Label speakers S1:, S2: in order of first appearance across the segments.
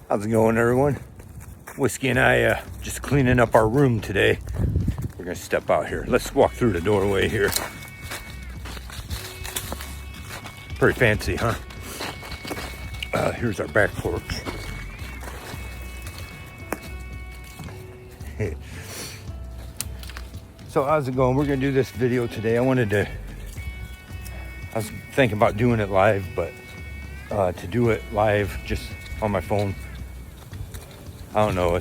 S1: How's it going, everyone? Whiskey and I just cleaning up our room today. We're gonna step out here. Let's walk through the doorway here. Pretty fancy, huh? Here's our back porch. So how's it going? We're gonna do this video today. I was thinking about doing it live, but to do it live just on my phone, I don't know,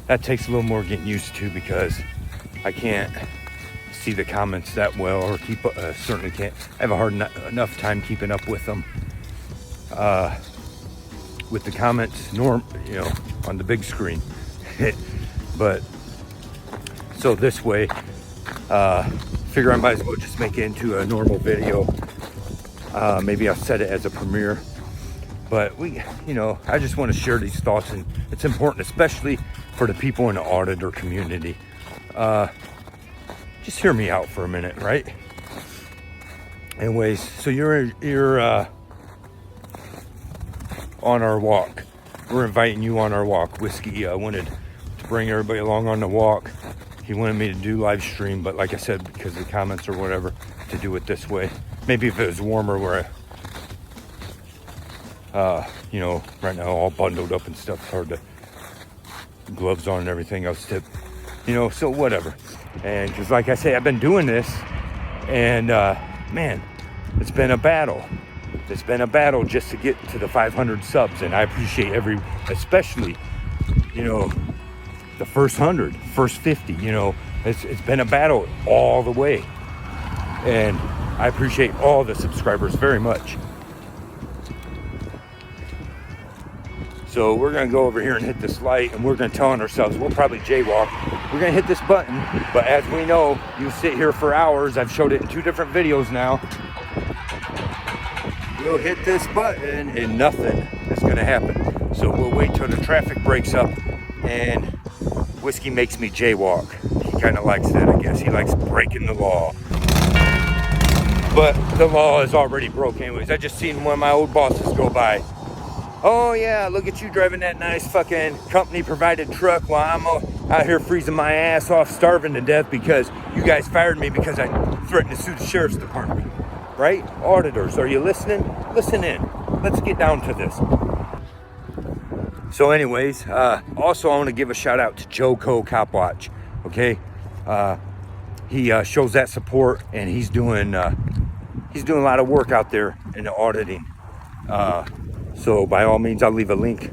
S1: that takes a little more getting used to because I can't see the comments that well, or certainly can't. I have a hard enough time keeping up with them. With the comments, on the big screen. But so this way, figure I might as well just make it into a normal video. Maybe I'll set it as a premiere. But I just want to share these thoughts, and it's important, especially for the people in the auditor community. Just hear me out for a minute, right? Anyways, so you're on our walk. We're inviting you on our walk. Whiskey wanted to bring everybody along on the walk. He wanted me to do live stream, but like I said, because of the comments or whatever, to do it this way. Maybe if it was warmer, where right now all bundled up and stuff, it's hard to, gloves on and everything else, so whatever. And because like I say, I've been doing this, and man, it's been a battle. It's been a battle just to get to the 500 subs, and I appreciate especially, the first 100, first 50, it's been a battle all the way. And I appreciate all the subscribers very much. So we're gonna go over here and hit this light, and we're gonna tell ourselves, we'll probably jaywalk. We're gonna hit this button, but as we know, you sit here for hours. I've showed it in 2 different videos now. We'll hit this button and nothing is gonna happen. So we'll wait till the traffic breaks up, and Whiskey makes me jaywalk. He kind of likes that, I guess. He likes breaking the law. But the law is already broke anyways. I just seen one of my old bosses go by. Oh yeah, look at you driving that nice fucking company provided truck while I'm out here freezing my ass off, starving to death because you guys fired me because I threatened to sue the sheriff's department. Right? Auditors, are you listening? Listen in. Let's get down to this. So anyways, also I want to give a shout out to Joe Co Copwatch. Okay? He shows that support, and he's doing a lot of work out there in the auditing. So by all means, I'll leave a link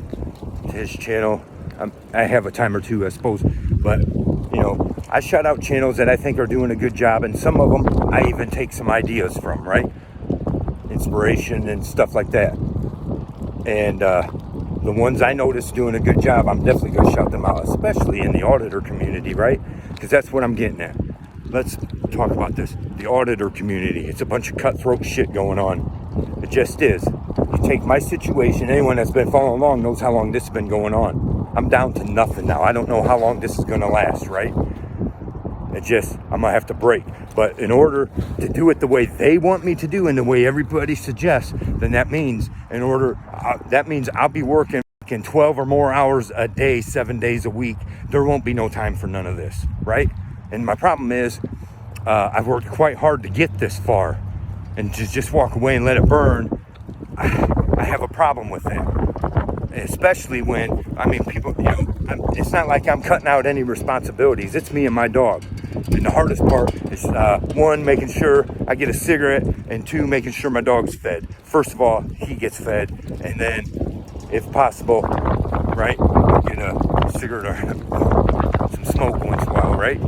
S1: to his channel. I have a time or two, I suppose, but I shout out channels that I think are doing a good job, and some of them I even take some ideas from, right? Inspiration and stuff like that. And the ones I notice doing a good job, I'm definitely going to shout them out, especially in the auditor community, right? Because that's what I'm getting at. Let's talk about this. The auditor community, it's a bunch of cutthroat shit going on. It just is. You take my situation, anyone that's been following along knows how long this has been going on. I'm down to nothing now. I don't know how long this is going to last, right? I'm going to have to break. But in order to do it the way they want me to do and the way everybody suggests, then that means I'll be working 12 or more hours a day, 7 days a week. There won't be no time for none of this, right? And my problem is I've worked quite hard to get this far, and to just walk away and let it burn, I have a problem with that. Especially when, people, it's not like I'm cutting out any responsibilities. It's me and my dog. And the hardest part is, 1, making sure I get a cigarette, and 2, making sure my dog's fed. First of all, he gets fed, and then, if possible, right, get a cigarette or some smoke once in a while, right?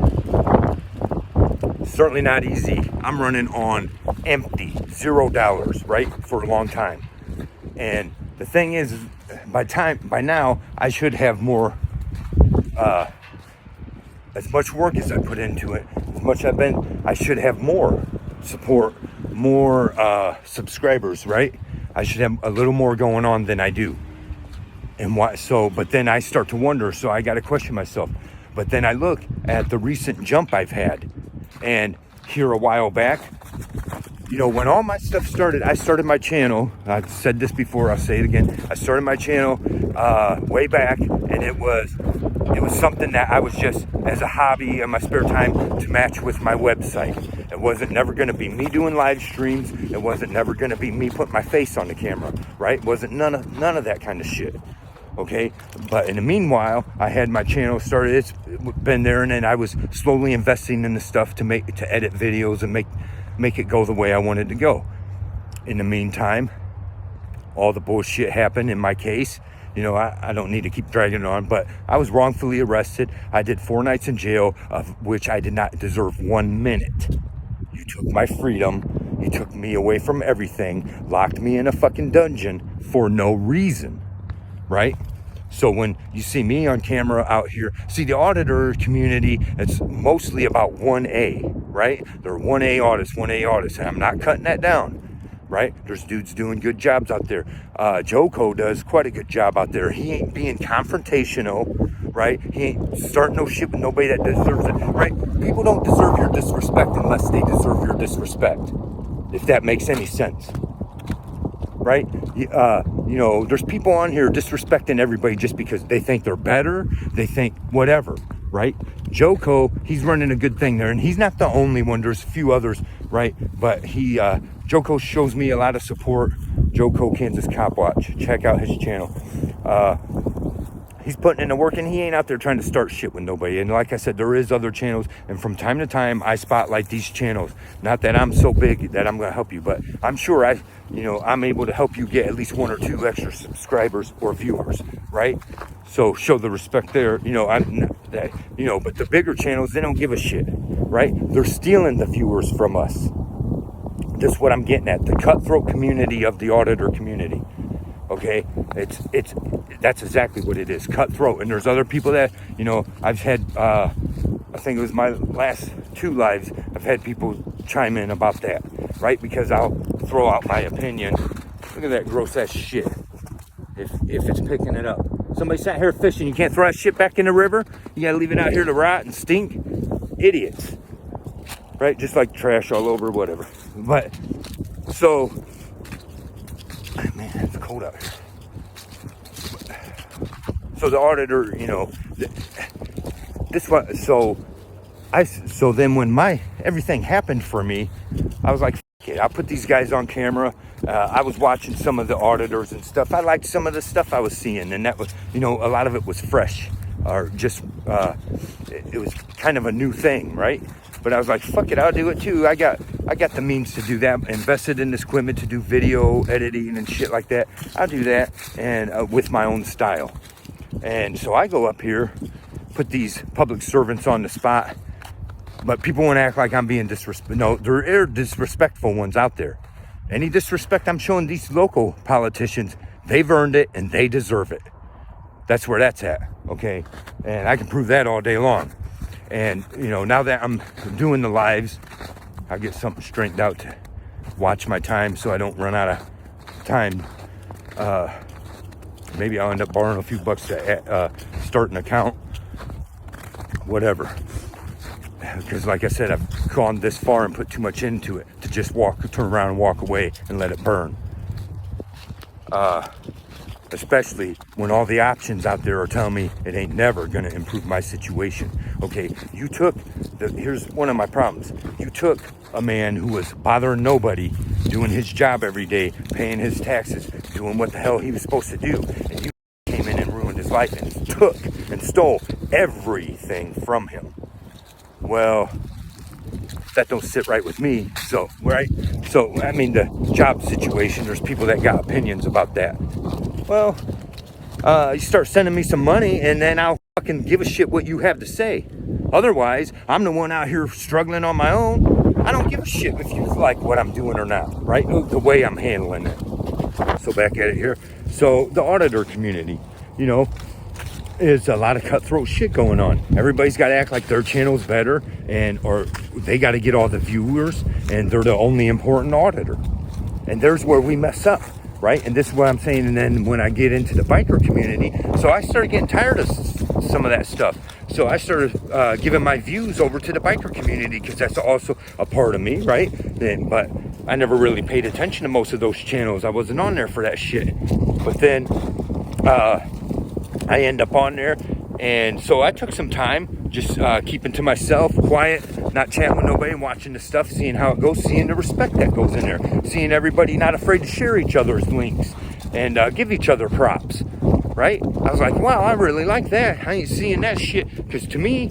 S1: Certainly not easy. I'm running on empty, $0, right, for a long time. And the thing is, by now, I should have more, as much work as I put into it, as much I should have more support, more subscribers, right? I should have a little more going on than I do. And why? So, but then I start to wonder, so I got to question myself. But then I look at the recent jump I've had, and here a while back, you know, when all my stuff started, I started my channel. I've said this before, I'll say it again. I started my channel way back, and it was something that I was just as a hobby in my spare time to match with my website. It wasn't never going to be me doing live streams. It wasn't never going to be me putting my face on the camera, right? It wasn't none of that kind of shit. Okay, but in the meanwhile, I had my channel started. It's been there, and then I was slowly investing in the stuff to edit videos and make it go the way I wanted to go. In the meantime, all the bullshit happened in my case. You know, I don't need to keep dragging it on, but I was wrongfully arrested. I did 4 nights in jail, of which I did not deserve 1 minute. You took my freedom. You took me away from everything, locked me in a fucking dungeon for no reason, right? So when you see me on camera out here, see the auditor community, it's mostly about 1A, right? They're 1A audits, and I'm not cutting that down, right? There's dudes doing good jobs out there. Joko does quite a good job out there. He ain't being confrontational, right? He ain't starting no shit with nobody that deserves it, right? People don't deserve your disrespect unless they deserve your disrespect, if that makes any sense. Right? You know, there's people on here disrespecting everybody just because they think they're better, they think whatever, right? Joko, he's running a good thing there, and he's not the only one. There's a few others, right? But Joko shows me a lot of support. Joko Kansas Cop Watch. Check out his channel. He's putting in the work, and he ain't out there trying to start shit with nobody. And like I said, there is other channels, and from time to time, I spotlight these channels. Not that I'm so big that I'm going to help you, but I'm sure I'm able to help you get at least 1 or 2 extra subscribers or viewers, right? So show the respect there. You know, but the bigger channels, they don't give a shit, right? They're stealing the viewers from us. That's what I'm getting at. The cutthroat community of the auditor community. Okay, that's exactly what it is, cutthroat. And there's other people that, you know, I've had, I think it was my last 2 lives, I've had people chime in about that, right? Because I'll throw out my opinion. Look at that gross ass shit. If it's picking it up. Somebody sat here fishing, you can't throw that shit back in the river? You gotta leave it out here to rot and stink? Idiots. Right? Just like trash all over, whatever. But, so, man, it's cold out here. So the auditor, you know, so then when everything happened for me, I was like, fuck it, I'll put these guys on camera. I was watching some of the auditors and stuff. I liked some of the stuff I was seeing, and that was, you know, a lot of it was fresh, or just, it was kind of a new thing, right? But I was like, fuck it, I'll do it too. I got the means to do that, invested in this equipment to do video editing and shit like that. I'll do that, and with my own style. And so I go up here, put these public servants on the spot, but people want to act like I'm being disrespectful. No, there are disrespectful ones out there. Any disrespect I'm showing these local politicians, they've earned it and they deserve it. That's where that's at, okay? And I can prove that all day long. And, you know, now that I'm doing the lives, I get something straightened out to watch my time so I don't run out of time. Maybe I'll end up borrowing a few bucks to start an account, whatever. Because like I said, I've gone this far and put too much into it to just turn around and walk away and let it burn. Especially when all the options out there are telling me it ain't never gonna improve my situation. Okay, here's one of my problems. You took a man who was bothering nobody, doing his job every day, paying his taxes, doing what the hell he was supposed to do, and you came in and ruined his life and took and stole everything from him. Well, that don't sit right with me. So, right? So, I mean, the job situation, there's people that got opinions about that. Well, you start sending me some money, and then I'll fucking give a shit what you have to say. Otherwise, I'm the one out here struggling on my own. I don't give a shit if you like what I'm doing or not, right? The way I'm handling it. So back at it here. So the auditor community, you know, is a lot of cutthroat shit going on. Everybody's got to act like their channel's better, or they got to get all the viewers, and they're the only important auditor. And there's where we mess up, right? And this is what I'm saying. And then when I get into the biker community, so I started getting tired of some of that stuff. So I started giving my views over to the biker community, because that's also a part of me, right? But I never really paid attention to most of those channels. I wasn't on there for that shit. But then I end up on there, and so I took some time just keeping to myself, quiet, not chatting with nobody, watching the stuff, seeing how it goes, seeing the respect that goes in there, seeing everybody not afraid to share each other's links and give each other props, right? I was like, wow, I really like that. I ain't seeing that shit, because to me,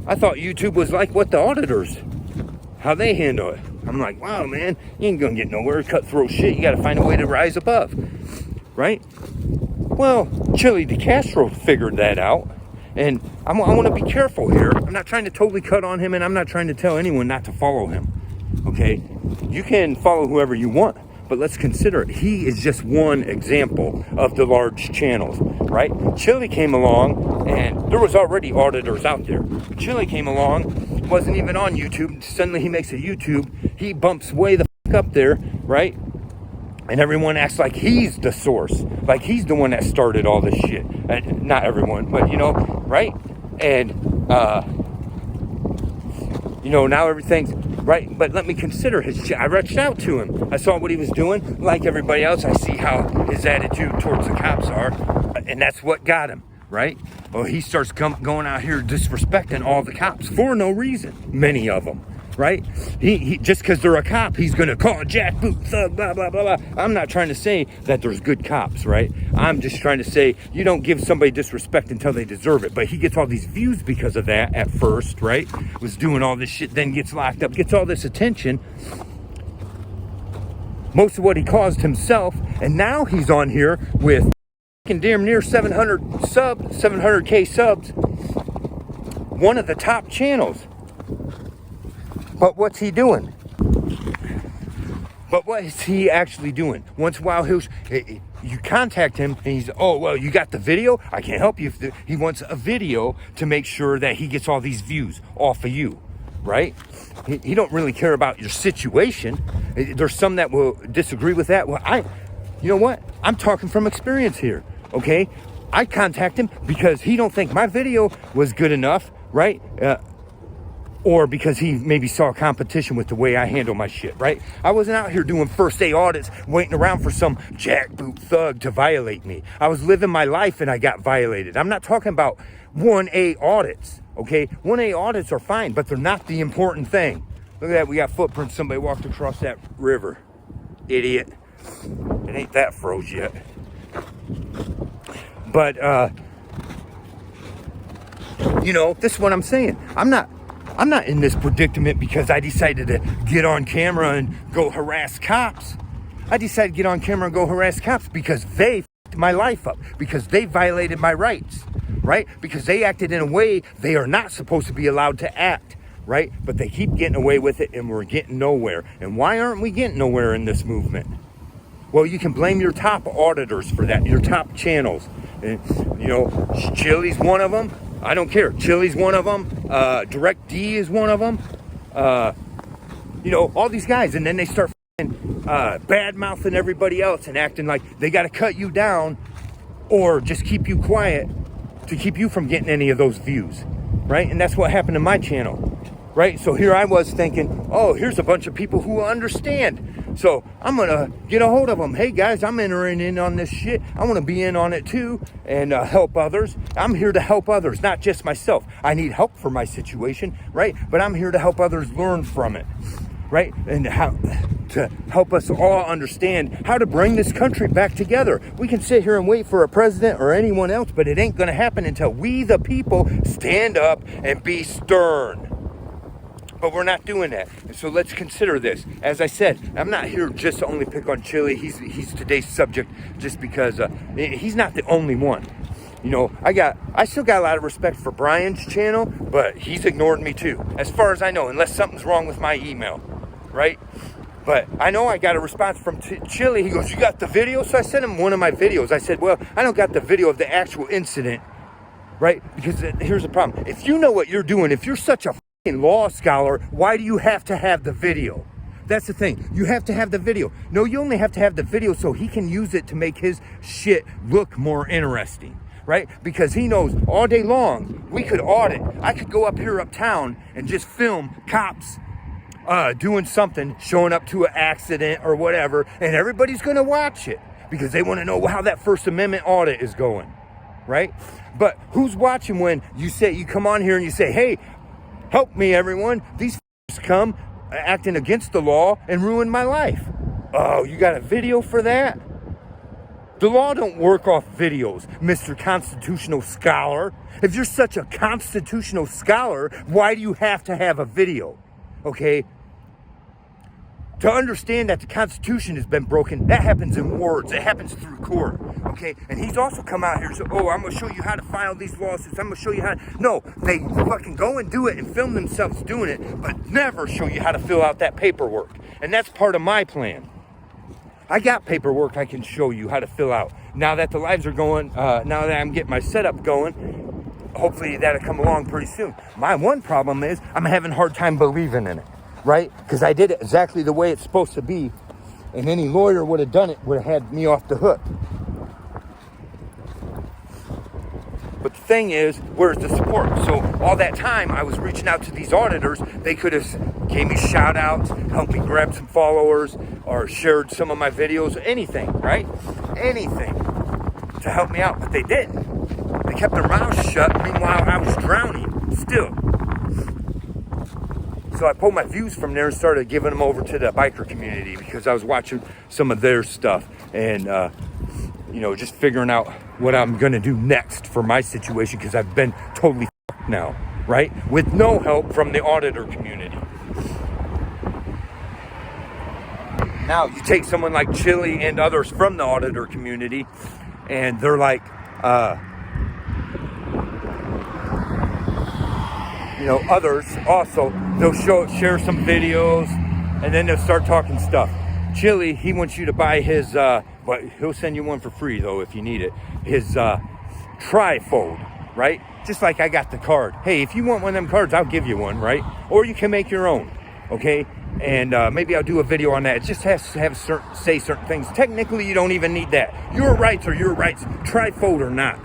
S1: I thought YouTube was like what the auditors, how they handle it. I'm like, wow, man, you ain't gonna get nowhere, cutthroat shit. You gotta find a way to rise above, right? Well, Chille DeCastro figured that out, and I want to be careful here. I'm not trying to totally cut on him, and I'm not trying to tell anyone not to follow him, okay? You can follow whoever you want, but let's consider it. He is just one example of the large channels, right? Chille came along, and there was already auditors out there. Chille came along, wasn't even on YouTube. Suddenly he makes a YouTube. He bumps way the fuck up there, right? And everyone acts like he's the source, like he's the one that started all this shit. And not everyone, but you know, right? And you know, now everything's right. But let me consider his shit. I reached out to him. I saw what he was doing. Like everybody else, I see how his attitude towards the cops are, and that's what got him, right? Well, he starts going out here disrespecting all the cops for no reason. Many of them. Right? He just because they're a cop, he's gonna call a jackboot thug, blah blah blah blah. I'm not trying to say that there's good cops, right? I'm just trying to say you don't give somebody disrespect until they deserve it. But he gets all these views because of that at first, right? Was doing all this shit, then gets locked up, gets all this attention. Most of what he caused himself, and now he's on here with damn near 700K subs. One of the top channels. But what's he doing? But what is he actually doing? Once in a while, you contact him, and he's, oh, well, you got the video? I can't help you. He wants a video to make sure that he gets all these views off of you, right? He don't really care about your situation. There's some that will disagree with that. Well, you know what? I'm talking from experience here, okay? I contact him because he don't think my video was good enough, right? Or because he maybe saw competition with the way I handle my shit, right? I wasn't out here doing first day audits, waiting around for some jackboot thug to violate me. I was living my life and I got violated. I'm not talking about 1A audits, okay? 1A audits are fine, but they're not the important thing. Look at that, we got footprints. Somebody walked across that river. Idiot. It ain't that froze yet. But, you know, this is what I'm saying. I'm not in this predicament because I decided to get on camera and go harass cops. I decided to get on camera and go harass cops because they f***ed my life up, because they violated my rights, right? Because they acted in a way they are not supposed to be allowed to act, right? But they keep getting away with it, and we're getting nowhere. And why aren't we getting nowhere in this movement? Well, you can blame your top auditors for that, your top channels. And, you know, Chille's one of them. I don't care. Chille's one of them. Direct D is one of them. You know, all these guys. And then they start bad-mouthing everybody else and acting like they got to cut you down or just keep you quiet to keep you from getting any of those views, right? And that's what happened to my channel, right? So here I was thinking, oh, here's a bunch of people who understand. So I'm going to get a hold of them. Hey, guys, I'm entering in on this shit. I want to be in on it, too, and help others. I'm here to help others, not just myself. I need help for my situation, right? But I'm here to help others learn from it, right? And how to help us all understand how to bring this country back together. We can sit here and wait for a president or anyone else, but it ain't going to happen until we, the people, stand up and be stern. But we're not doing that. And so let's consider this. As I said, I'm not here just to only pick on Chille. He's today's subject just because he's not the only one. You know, I still got a lot of respect for Brian's channel, but he's ignored me too, as far as I know, unless something's wrong with my email, right? But I know I got a response from Chille. He goes, you got the video? So I sent him one of my videos. I said, well, I don't got the video of the actual incident, right? Because here's the problem. If you know what you're doing, if you're such a law scholar, why do you have to have the video? That's the thing. You have to have the video. No, you only have to have the video so he can use it to make his shit look more interesting, right? Because he knows all day long we could audit. I could go up here uptown and just film cops doing something, showing up to an accident or whatever, and everybody's going to watch it because they want to know how that First Amendment audit is going, right? But who's watching when you come on here and you say, hey, help me, everyone. These come acting against the law and ruin my life. Oh, you got a video for that? The law don't work off videos, Mr. Constitutional Scholar. If you're such a constitutional scholar, why do you have to have a video? Okay? To understand that the Constitution has been broken, that happens in words. It happens through court. Okay? And he's also come out here and said, oh, I'm going to show you how to file these lawsuits. I'm going to show you how to... No, they fucking go and do it and film themselves doing it, but never show you how to fill out that paperwork. And that's part of my plan. I got paperwork I can show you how to fill out. Now that the lives are going, now that I'm getting my setup going, hopefully that'll come along pretty soon. My one problem is I'm having a hard time believing in it, right? Because I did it exactly the way it's supposed to be, and any lawyer would have done it, would have had me off the hook. But the thing is, where's the support? So all that time I was reaching out to these auditors, they could have gave me shout outs, helped me grab some followers, or shared some of my videos, anything, right? Anything to help me out, but they didn't. They kept their mouths shut, meanwhile I was drowning still. So I pulled my views from there and started giving them over to the biker community because I was watching some of their stuff and, just figuring out what I'm going to do next for my situation because I've been totally fucked now, right? With no help from the auditor community. Now, you take someone like Chille and others from the auditor community, and they're like, others also, they'll share some videos, and then they'll start talking stuff. Chille, he wants you to buy his, but he'll send you one for free, though, if you need it, his trifold, right? Just like I got the card. Hey, if you want one of them cards, I'll give you one, right? Or you can make your own, okay? And maybe I'll do a video on that. It just has to have say certain things. Technically, you don't even need that. Your rights are your rights, trifold or not,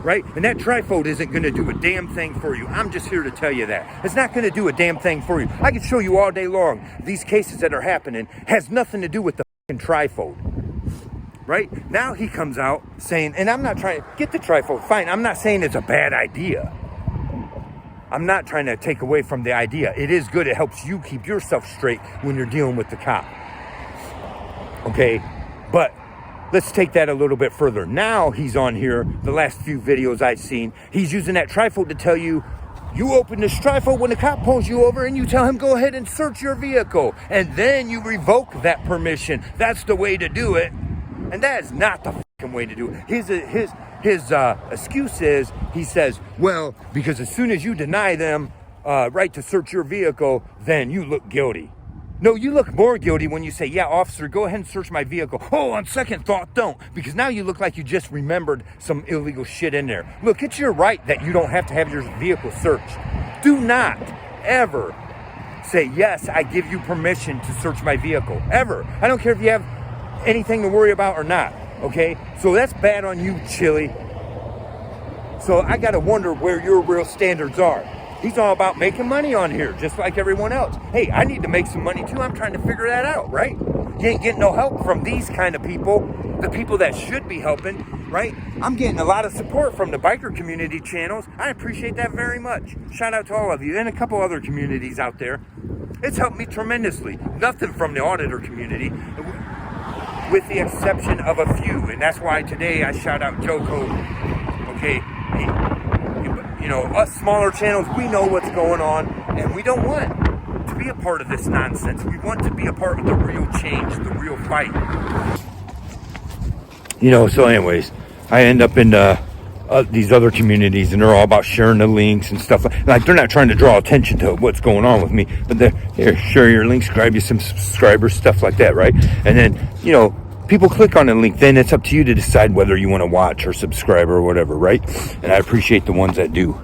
S1: right? And that trifold isn't going to do a damn thing for you. I'm just here to tell you that. It's not going to do a damn thing for you. I can show you all day long these cases that are happening has nothing to do with the fucking trifold, right? Now he comes out saying, and I'm not trying to get the trifold, fine. I'm not saying it's a bad idea. I'm not trying to take away from the idea. It is good. It helps you keep yourself straight when you're dealing with the cop. Okay? But let's take that a little bit further. Now he's on here, the last few videos I've seen, he's using that trifold to tell you, you open this trifold when the cop pulls you over and you tell him, go ahead and search your vehicle. And then you revoke that permission. That's the way to do it. And that is not the fucking way to do it. His excuse is, he says, well, because as soon as you deny them right to search your vehicle, then you look guilty. No, you look more guilty when you say, yeah, officer, go ahead and search my vehicle. Oh, on second thought, don't. Because now you look like you just remembered some illegal shit in there. Look, it's your right that you don't have to have your vehicle searched. Do not ever say, yes, I give you permission to search my vehicle. Ever. I don't care if you have anything to worry about or not. Okay, so that's bad on you, Chille. So I gotta wonder where your real standards are. He's all about making money on here, just like everyone else. Hey, I need to make some money too. I'm trying to figure that out, right? You ain't getting no help from these kind of people, the people that should be helping, right? I'm getting a lot of support from the biker community channels. I appreciate that very much. Shout out to all of you and a couple other communities out there. It's helped me tremendously. Nothing from the auditor community, with the exception of a few. And that's why today I shout out Joko. Okay, us smaller channels, we know what's going on, and we don't want to be a part of this nonsense. We want to be a part of the real change, the real fight. So anyways, I end up in these other communities, and they're all about sharing the links and stuff. Like they're not trying to draw attention to what's going on with me, but they're share your links, grab you some subscribers, stuff like that, right? And then, people click on a link, then it's up to you to decide whether you want to watch or subscribe or whatever, right? And I appreciate the ones that do.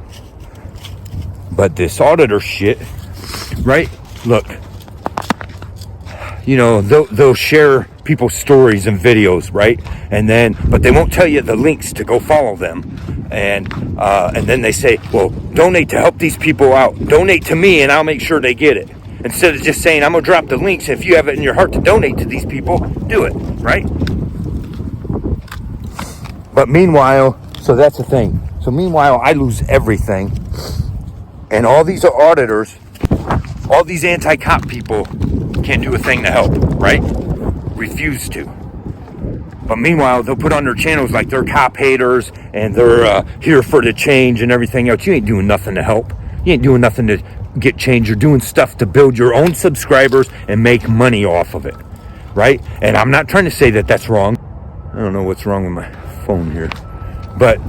S1: But this auditor shit, right? Look, they'll share people's stories and videos, right? But they won't tell you the links to go follow them. And then they say, well, donate to help these people out. Donate to me and I'll make sure they get it. Instead of just saying, I'm going to drop the links. If you have it in your heart to donate to these people, do it, right? But meanwhile, so that's the thing. So meanwhile, I lose everything. And all these auditors, all these anti-cop people can't do a thing to help, right? Refuse to. But meanwhile, they'll put on their channels like they're cop haters and they're here for the change and everything else. You ain't doing nothing to help. You ain't doing nothing to get change. You're doing stuff to build your own subscribers and make money off of it, right? And I'm not trying to say that that's wrong. I don't know what's wrong with my phone here. But,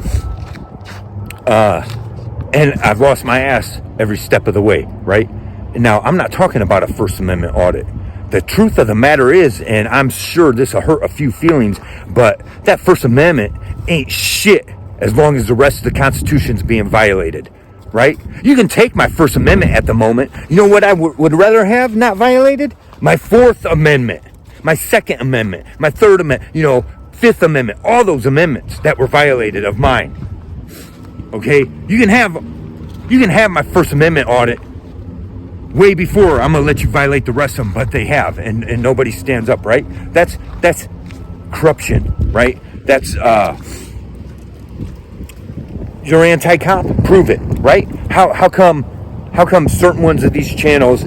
S1: and I've lost my ass every step of the way, right? And now, I'm not talking about a First Amendment audit. The truth of the matter is, and I'm sure this will hurt a few feelings, but that First Amendment ain't shit as long as the rest of the Constitution's being violated, right? You can take my First Amendment at the moment. You know what I would rather have not violated? My Fourth Amendment, my Second Amendment, my Third Amendment, Fifth Amendment, all those amendments that were violated of mine. Okay? You can have my First Amendment audit way before I'm gonna let you violate the rest of them, but they have, and nobody stands up, right? That's corruption, right? That's you're anti-cop. Prove it, right? How come certain ones of these channels,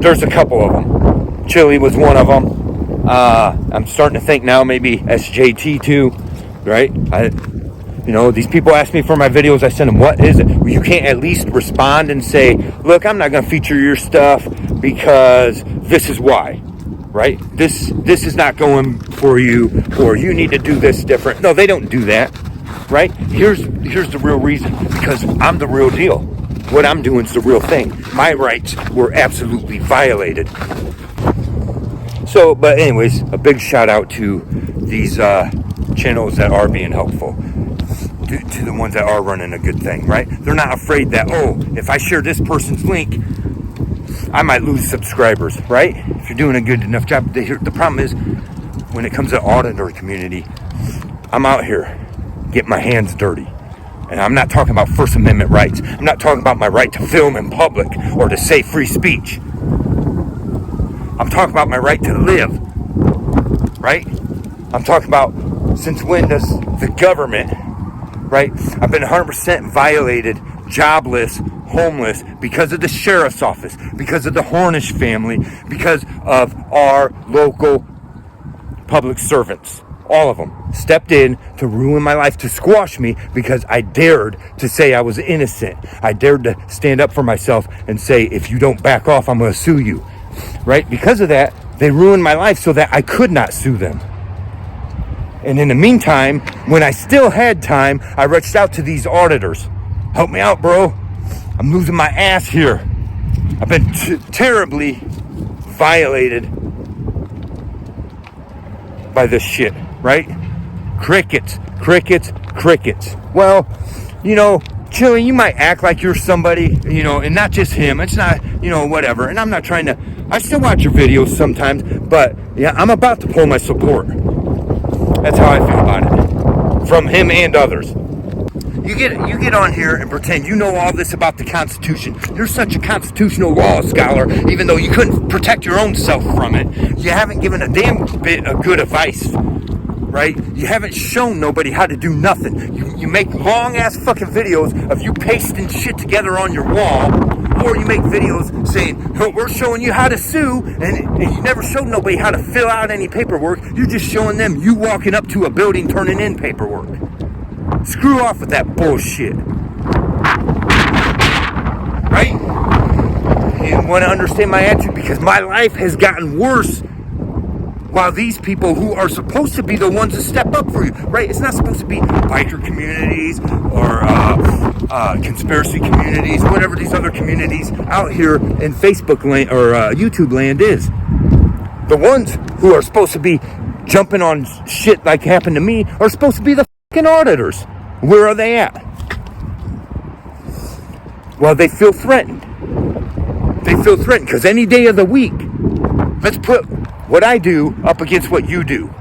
S1: there's a couple of them. Chille was one of them. I'm starting to think now maybe SJT too, right? These people ask me for my videos. I send them, what is it? Well, you can't at least respond and say, look, I'm not going to feature your stuff because this is why, right? This is not going for you, or you need to do this different. No, they don't do that, right? Here's the real reason, because I'm the real deal. What I'm doing is the real thing. My rights were absolutely violated. So, but anyways, a big shout out to these channels that are being helpful. To the ones that are running a good thing, right? They're not afraid that, if I share this person's link, I might lose subscribers, right? If you're doing a good enough job. The problem is, when it comes to auditor community, I'm out here getting my hands dirty. And I'm not talking about First Amendment rights. I'm not talking about my right to film in public or to say free speech. I'm talking about my right to live, right? I'm talking about, since when does the government, right? I've been 100% violated, jobless, homeless, because of the sheriff's office, because of the Hornish family, because of our local public servants. All of them stepped in to ruin my life, to squash me, because I dared to say I was innocent. I dared to stand up for myself and say, if you don't back off, I'm going to sue you, right? Because of that, they ruined my life so that I could not sue them. And in the meantime, when I still had time, I reached out to these auditors. Help me out, bro. I'm losing my ass here. I've been terribly violated by this shit, right? Crickets. Well, Chille, you might act like you're somebody, and not just him. It's not, whatever. And I'm not trying to, I still watch your videos sometimes, but yeah, I'm about to pull my support. That's how I feel about it, from him and others. You get on here and pretend you know all this about the Constitution. You're such a constitutional law scholar, even though you couldn't protect your own self from it. You haven't given a damn bit of good advice, right? You haven't shown nobody how to do nothing. You make long-ass fucking videos of you pasting shit together on your wall, or you make videos saying, oh, we're showing you how to sue, and you never showed nobody how to fill out any paperwork. You're just showing them you walking up to a building turning in paperwork. Screw off with that bullshit. Right? You want to understand my attitude, because my life has gotten worse while these people who are supposed to be the ones to step up for you, right? It's not supposed to be biker communities or conspiracy communities, whatever these other communities out here in Facebook land or YouTube land is. The ones who are supposed to be jumping on shit like happened to me are supposed to be the fucking auditors. Where are they at? Well, they feel threatened. They feel threatened because any day of the week, let's put what I do up against what you do.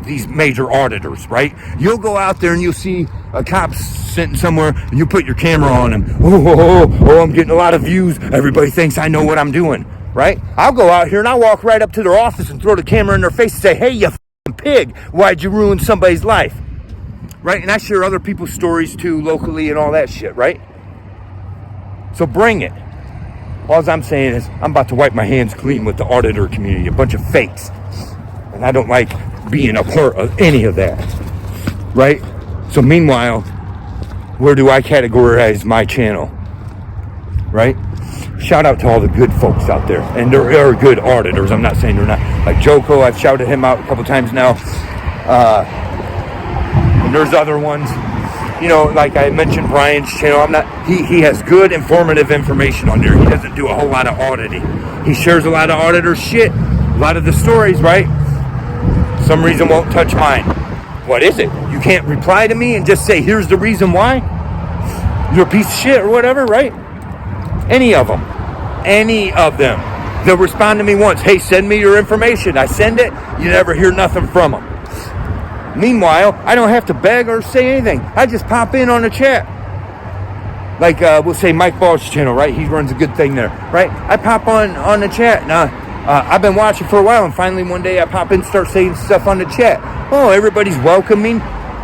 S1: these major auditors, right? You'll go out there and you'll see a cop sitting somewhere and you put your camera on him. Oh, I'm getting a lot of views. Everybody thinks I know what I'm doing, right? I'll go out here and I'll walk right up to their office and throw the camera in their face and say, hey, you f***ing pig, why'd you ruin somebody's life? Right? And I share other people's stories too, locally and all that shit, right? So bring it. All I'm saying is I'm about to wipe my hands clean with the auditor community, a bunch of fakes. And I don't like being a part of any of that, right? So meanwhile, where do I categorize my channel, right? Shout out to all the good folks out there. And there are good auditors. I'm not saying they're not. Like Joko, I've shouted him out a couple times now. And there's other ones. You know, like I mentioned Brian's channel. He has good informative information on there. He doesn't do a whole lot of auditing. He shares a lot of auditor shit. A lot of the stories, right? Some reason won't touch mine. What is it? You can't reply to me and just say, here's the reason why? You're a piece of shit or whatever, right? Any of them. They'll respond to me once. Hey, send me your information. I send it. You never hear nothing from them. Meanwhile, I don't have to beg or say anything. I just pop in on the chat. Like, we'll say Mike Ball's channel, right? He runs a good thing there, right? I pop on the chat. Now, I've been watching for a while, and finally one day I pop in and start saying stuff on the chat. Oh, everybody's welcoming.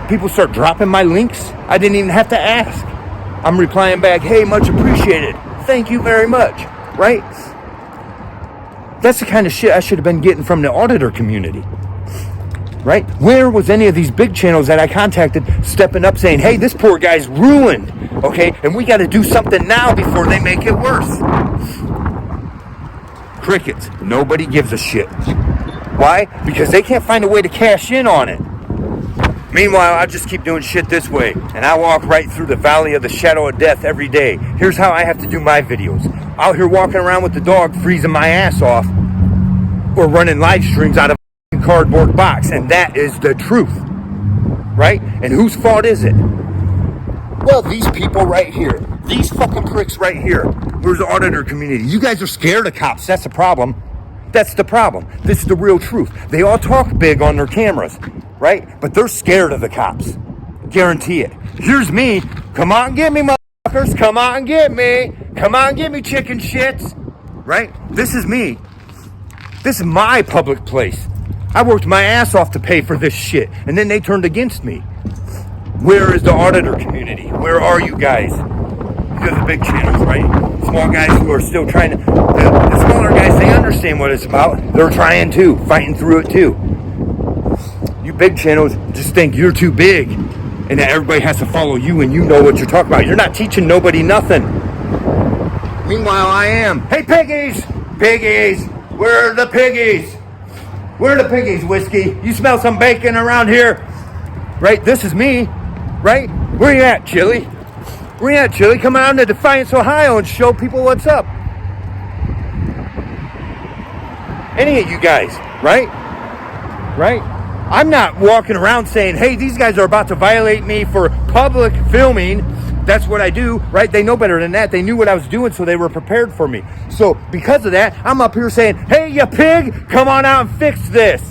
S1: People start dropping my links. I didn't even have to ask. I'm replying back, hey, much appreciated. Thank you very much, right? That's the kind of shit I should have been getting from the auditor community, right? Where was any of these big channels that I contacted stepping up saying, hey, this poor guy's ruined, okay? And we got to do something now before they make it worse. Crickets. Nobody gives a shit. Why? Because they can't find a way to cash in on it. Meanwhile, I just keep doing shit this way, and I walk right through the valley of the shadow of death every day. Here's how I have to do my videos. Out here walking around with the dog, freezing my ass off, or running live streams out of a cardboard box, and that is the truth, right? And whose fault is it? Well, these people right here. These fucking pricks right here. Where's the auditor community? You guys are scared of cops. That's the problem. That's the problem. This is the real truth. They all talk big on their cameras, right? But they're scared of the cops. Guarantee it. Here's me. Come on and get me, motherfuckers. Come on and get me. Come on and get me, chicken shits. Right? This is me. This is my public place. I worked my ass off to pay for this shit. And then they turned against me. Where is the auditor community? Where are you guys? Because the big channels, right? Small guys who are still trying to... The smaller guys, they understand what it's about. They're trying too. Fighting through it too. You big channels just think you're too big and that everybody has to follow you and you know what you're talking about. You're not teaching nobody nothing. Meanwhile, I am. Hey, piggies! Piggies! Where are the piggies? Where are the piggies, Whiskey? You smell some bacon around here? Right? This is me. Right? Where you at, Chille? Where you at, Chille? Come out to Defiance, Ohio and show people what's up. Any of you guys, right? Right? I'm not walking around saying, hey, these guys are about to violate me for public filming. That's what I do, right? They know better than that. They knew what I was doing, so they were prepared for me. So because of that, I'm up here saying, hey, you pig, come on out and fix this.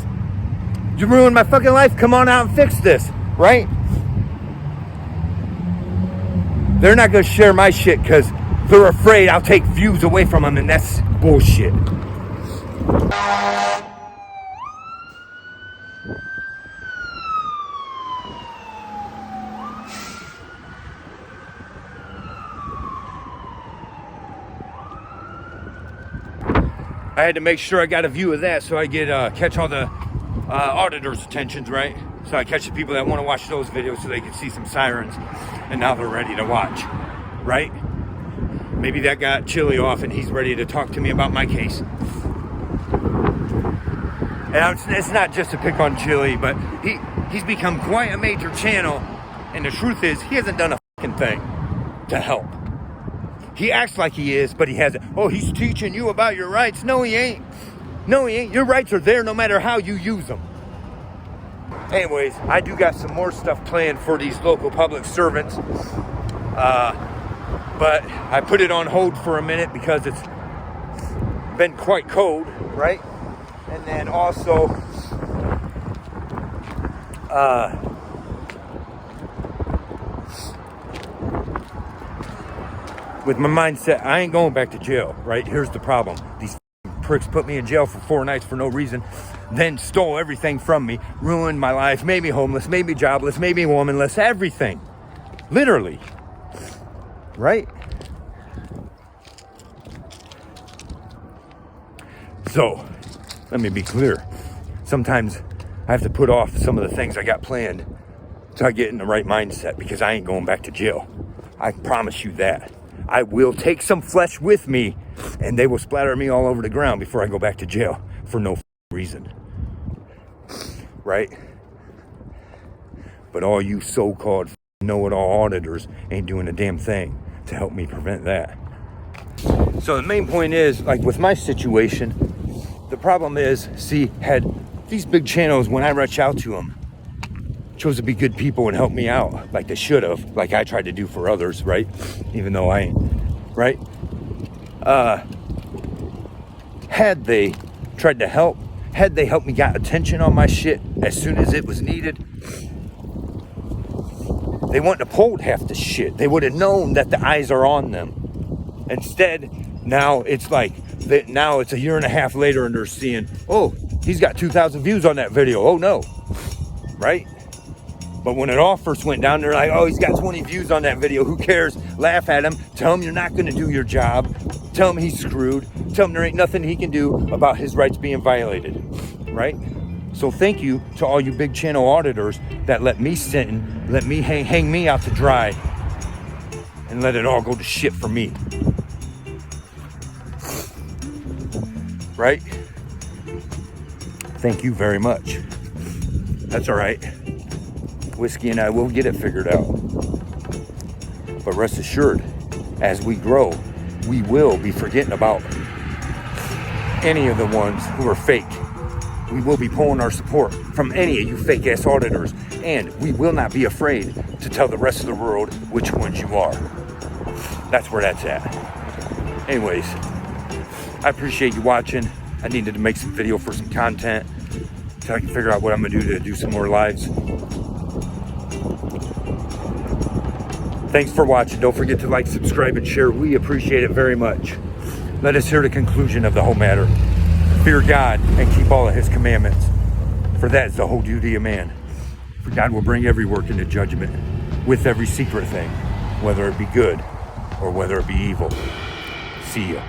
S1: You ruined my fucking life. Come on out and fix this, right? They're not going to share my shit because they're afraid I'll take views away from them, and that's bullshit. I had to make sure I got a view of that so I get catch all the auditors' attentions, right? So I catch the people that want to watch those videos so they can see some sirens, and now they're ready to watch, right? Maybe that got Chille off and he's ready to talk to me about my case. And it's not just to pick on Chille, but he's become quite a major channel, and the truth is he hasn't done a fucking thing to help. He acts like he is, but he hasn't. Oh, he's teaching you about your rights. No, he ain't. No, he ain't. Your rights are there no matter how you use them. Anyways, I do got some more stuff planned for these local public servants. But I put it on hold for a minute because it's been quite cold, right? And then also, with my mindset, I ain't going back to jail, right? Here's the problem. These pricks put me in jail for 4 nights for no reason, then stole everything from me, ruined my life, made me homeless, made me jobless, made me womanless, everything. Literally. Right? So, let me be clear. Sometimes I have to put off some of the things I got planned till I get in the right mindset, because I ain't going back to jail. I promise you that. I will take some flesh with me, and they will splatter me all over the ground before I go back to jail for no reason. Right? But all you so-called know-it-all auditors ain't doing a damn thing to help me prevent that. So the main point is, like with my situation, the problem is, see, had these big channels, when I reach out to them, chose to be good people and help me out like they should have, like I tried to do for others, right? Even though I ain't, right? Had they tried to help, had they helped me got attention on my shit as soon as it was needed, they wouldn't have pulled half the shit. They would have known that the eyes are on them. Instead, now it's like, now it's a year and a half later and they're seeing, oh, he's got 2,000 views on that video. Oh no, right? But when it all first went down, they're like, oh, he's got 20 views on that video. Who cares? Laugh at him. Tell him you're not going to do your job. Tell him he's screwed. Tell him there ain't nothing he can do about his rights being violated, right? So thank you to all you big channel auditors that let me sit and let me hang me out to dry and let it all go to shit for me. Right? Thank you very much. That's all right. Whiskey and I will get it figured out. But rest assured, as we grow, we will be forgetting about any of the ones who are fake. We will be pulling our support from any of you fake ass auditors, and we will not be afraid to tell the rest of the world which ones you are. That's where that's at. Anyways, I appreciate you watching. I needed to make some video for some content so I can figure out what I'm gonna do to do some more lives. Thanks for watching. Don't forget to like, subscribe, and share. We appreciate it very much. Let us hear the conclusion of the whole matter. Fear God and keep all of his commandments, for that is the whole duty of man. For God will bring every work into judgment with every secret thing, whether it be good or whether it be evil. See ya.